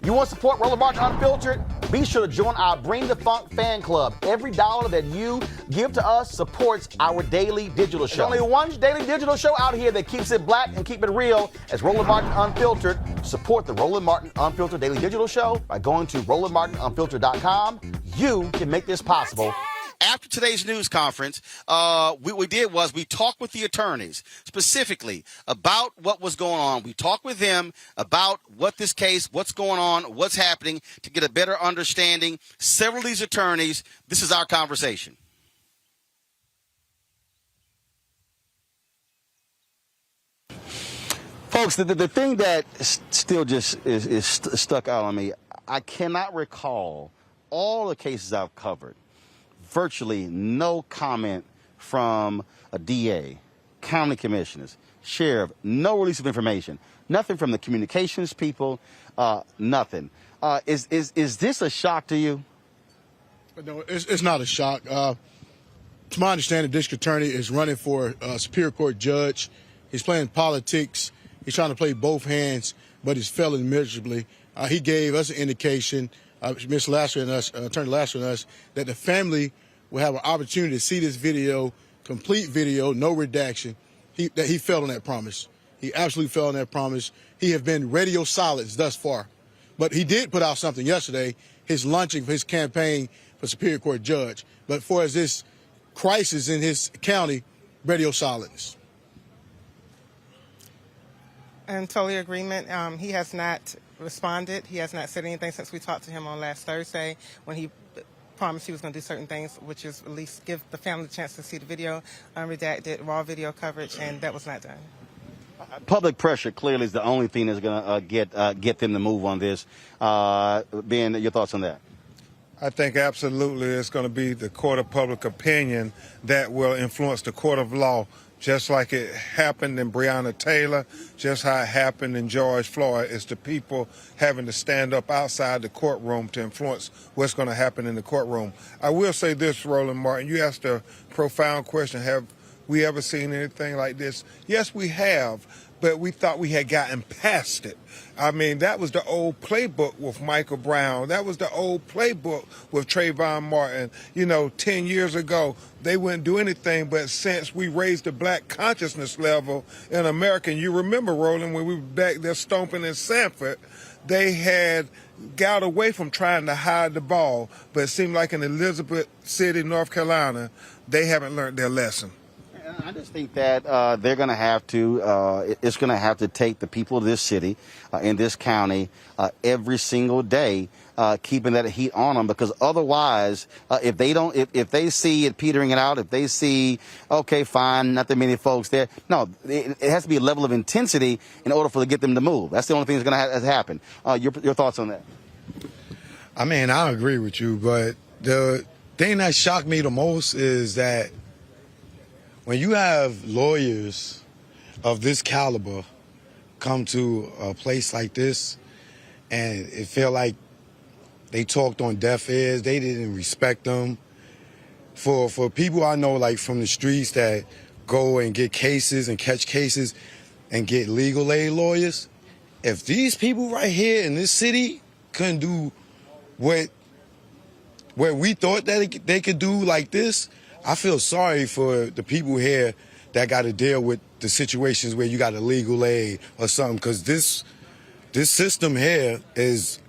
You want to support Roland Martin Unfiltered? Be sure to join our Bring the Funk fan club. Every dollar that you give to us supports our daily digital show. There's only one daily digital show out here that keeps it black and keep it real as Roland Martin Unfiltered. Support the Roland Martin Unfiltered daily digital show by going to RolandMartinUnfiltered.com. You can make this possible. After today's news conference, what we did was we talked with the attorneys specifically about what was going on. We talked with them about what this case, what's going on, what's happening to get a better understanding. Several of these attorneys, this is our conversation. Folks, the thing that still just is stuck out on me, I cannot recall all the cases I've covered. Virtually no comment from a DA, county commissioners, sheriff, no release of information, nothing from the communications people, nothing. Is this a shock to you? No, it's not a shock. To my understanding, the district attorney is running for a Superior Court judge. He's playing politics. He's trying to play both hands, but he's failing miserably. He gave us an indication, Ms. Lasser and us, Attorney Lasser and us, that the family will have an opportunity to see this video, complete video, no redaction. That he failed on that promise. He absolutely failed on that promise. He has been radio silence thus far. But he did put out something yesterday, his launching for his campaign for Superior Court judge. But for this crisis in his county, radio silence. In total agreement. He has not responded. He has not said anything since we talked to him on last Thursday when he promised he was going to do certain things, which is at least give the family a chance to see the video, unredacted, raw video coverage, and that was not done. Public pressure clearly is the only thing that's going to get them to move on this. Ben, your thoughts on that? I think absolutely it's going to be the court of public opinion that will influence the court of law, just like it happened in Breonna Taylor, just how it happened in George Floyd. It's the people having to stand up outside the courtroom to influence what's going to happen in the courtroom. I will say this, Roland Martin, you asked a profound question. Have we ever seen anything like this? Yes, we have, but we thought we had gotten past it. I mean, that was the old playbook with Michael Brown. That was the old playbook with Trayvon Martin. 10 years ago, they wouldn't do anything, but since we raised the black consciousness level in America, and you remember, Roland, when we were back there stomping in Sanford, they had got away from trying to hide the ball, but it seemed like in Elizabeth City, North Carolina, they haven't learned their lesson. I just think that they're going to have to, it's going to have to take the people of this city, in this county, every single day, keeping that heat on them, because otherwise, if they see it petering it out, if they see, okay, fine, not that many folks there, no, it has to be a level of intensity in order to get them to move. That's the only thing that's going to happen. Your thoughts on that? I mean, I agree with you, but the thing that shocked me the most is that when you have lawyers of this caliber come to a place like this and it felt like they talked on deaf ears, they didn't respect them. For people I know, like from the streets that go and get cases and catch cases and get legal aid lawyers, if these people right here in this city couldn't do what we thought that they could do like this, I feel sorry for the people here that got to deal with the situations where you got a legal aid or something, because this system here is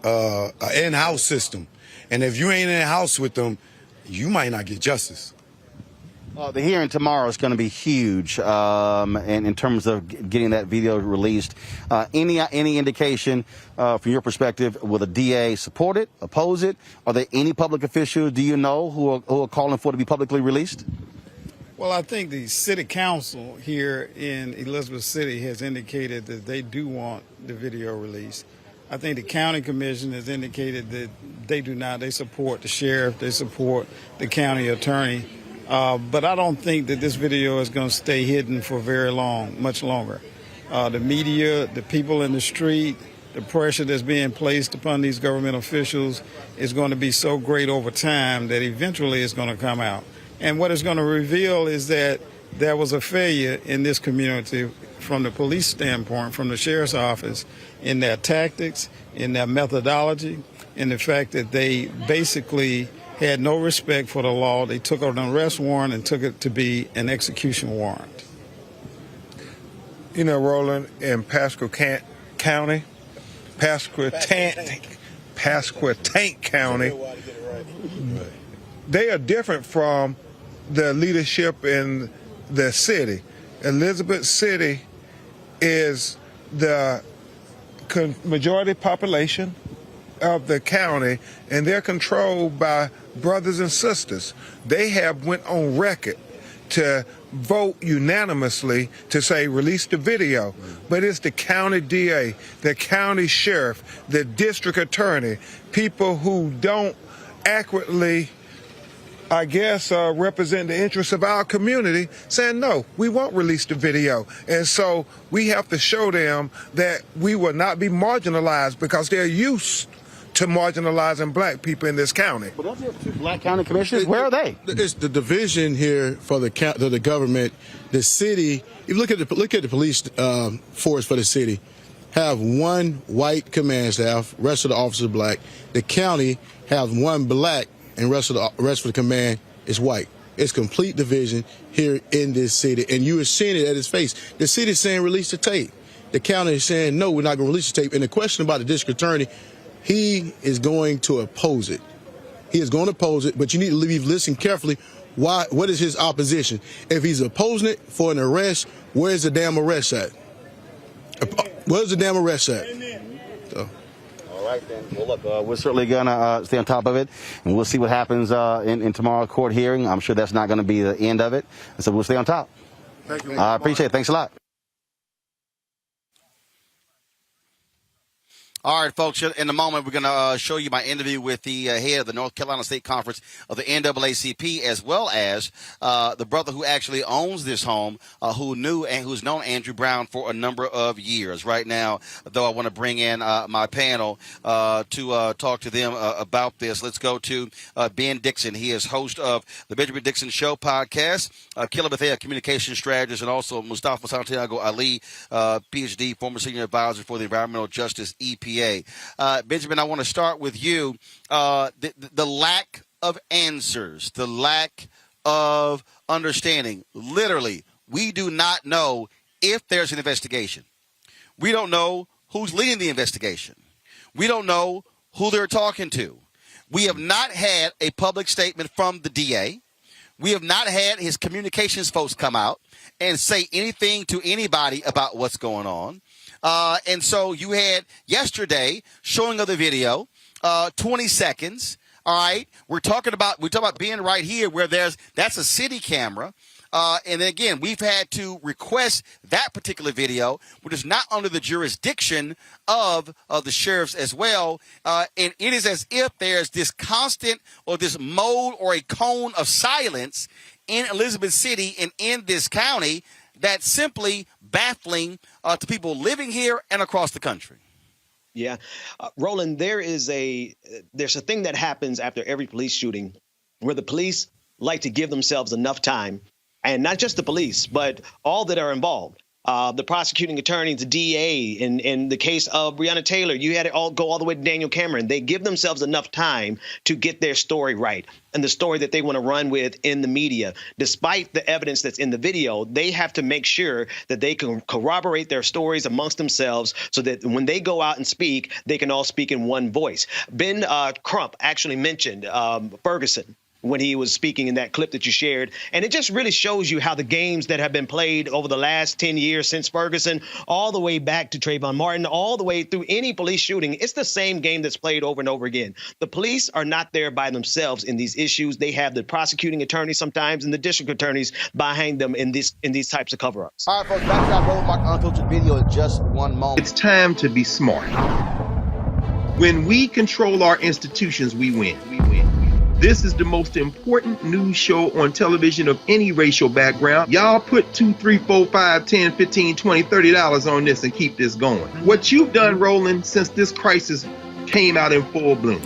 an in-house system. And if you ain't in the house with them, you might not get justice. The hearing tomorrow is going to be huge, and in terms of getting that video released. Any indication from your perspective, will the DA support it, oppose it? Are there any public officials, do you know, who are calling for it to be publicly released? Well, I think the city council here in Elizabeth City has indicated that they do want the video released. I think the county commission has indicated that they do not. They support the sheriff, they support the county attorney. But I don't think that this video is going to stay hidden for very long, much longer. The media, the people in the street, the pressure that's being placed upon these government officials is going to be so great over time that eventually it's going to come out. And what it's going to reveal is that there was a failure in this community from the police standpoint, from the sheriff's office, in their tactics, in their methodology, in the fact that they basically had no respect for the law. They took an arrest warrant and took it to be an execution warrant. You know, Roland, in Pasquotank County, they are different from the leadership in the city. Elizabeth City is the majority population of the county, and they're controlled by brothers and sisters. They have went on record to vote unanimously to say release the video, but it's the county DA, the county sheriff, the district attorney, people who don't accurately, I guess, represent the interests of our community, saying, no, we won't release the video. And so we have to show them that we will not be marginalized, because they're used to marginalizing black people in this county. But don't you have two black county commissioners? Where are they? It's the division here for the government. The city, if you look at the police force for the city, have one white command staff, rest of the officers black. The county have one black, and rest of the command is white. It's complete division here in this city, and you are seeing it at its face. The city is saying release the tape. The county is saying no, we're not going to release the tape. And the question about the district attorney, he is going to oppose it. He is going to oppose it, but you need to listen carefully. Why? What is his opposition? If he's opposing it for an arrest, where's the damn arrest at? Where's the damn arrest at? So. All right, then. Well, look, we're certainly going to stay on top of it, and we'll see what happens in tomorrow's court hearing. I'm sure that's not going to be the end of it, and so we'll stay on top. Thank you. I appreciate it. Thanks a lot. All right, folks, in a moment, we're going to show you my interview with the head of the North Carolina State Conference of the NAACP, as well as the brother who actually owns this home, who knew and who's known Andrew Brown for a number of years. Right now, though, I want to bring in my panel to talk to them about this. Let's go to Ben Dixon. He is host of the Benjamin Dixon Show podcast, Killer Bethea, communication strategist, and also Mustafa Santiago Ali, PhD, former senior advisor for the Environmental Justice EPA. Benjamin, I want to start with you. The lack of answers, the lack of understanding. Literally, we do not know if there's an investigation. We don't know who's leading the investigation. We don't know who they're talking to. We have not had a public statement from the DA. We have not had his communications folks come out and say anything to anybody about what's going on. And so you had yesterday showing of the video, 20 seconds. All right. We're talking about being right here where that's a city camera. And then again, we've had to request that particular video, which is not under the jurisdiction of the sheriffs as well. And it is as if there's this constant or this mode or a cone of silence in Elizabeth City and in this county that's simply baffling to people living here and across the country. Yeah. Roland, there's a thing that happens after every police shooting where the police like to give themselves enough time, and not just the police, but all that are involved. The prosecuting attorney, the DA, in the case of Breonna Taylor, you had it all go all the way to Daniel Cameron. They give themselves enough time to get their story right and the story that they want to run with in the media. Despite the evidence that's in the video, they have to make sure that they can corroborate their stories amongst themselves so that when they go out and speak, they can all speak in one voice. Ben Crump actually mentioned Ferguson when he was speaking in that clip that you shared. And it just really shows you how the games that have been played over the last 10 years since Ferguson, all the way back to Trayvon Martin, all the way through any police shooting, it's the same game that's played over and over again. The police are not there by themselves in these issues. They have the prosecuting attorneys sometimes and the district attorneys behind them in these types of cover-ups. All right, folks, back to that Roland Unfiltered video in just one moment. It's time to be smart. When we control our institutions, we win. This is the most important news show on television of any racial background. Y'all put $2, $3, $4, $5, $10, $15, $20, $30 on this and keep this going. What you've done, Roland, since this crisis came out in full bloom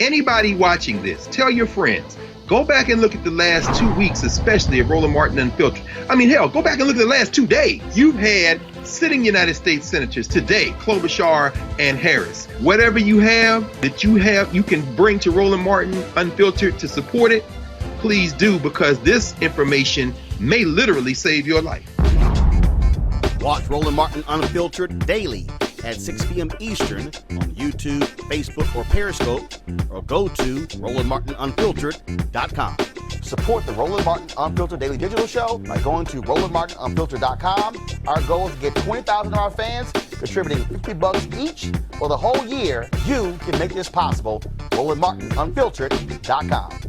Anybody watching this, tell your friends. Go back and look at the last 2 weeks, especially of Roland Martin Unfiltered. I mean, hell, go back and look at the last 2 days. You've had sitting United States senators today, Klobuchar and Harris. Whatever you have, you can bring to Roland Martin Unfiltered to support it, please do, because this information may literally save your life. Watch Roland Martin Unfiltered daily at 6 p.m. Eastern on YouTube, Facebook, or Periscope, or go to RolandMartinUnfiltered.com. Support the Roland Martin Unfiltered Daily Digital Show by going to RolandMartinUnfiltered.com. Our goal is to get 20,000 of our fans contributing $50 each for the whole year. You can make this possible. RolandMartinUnfiltered.com.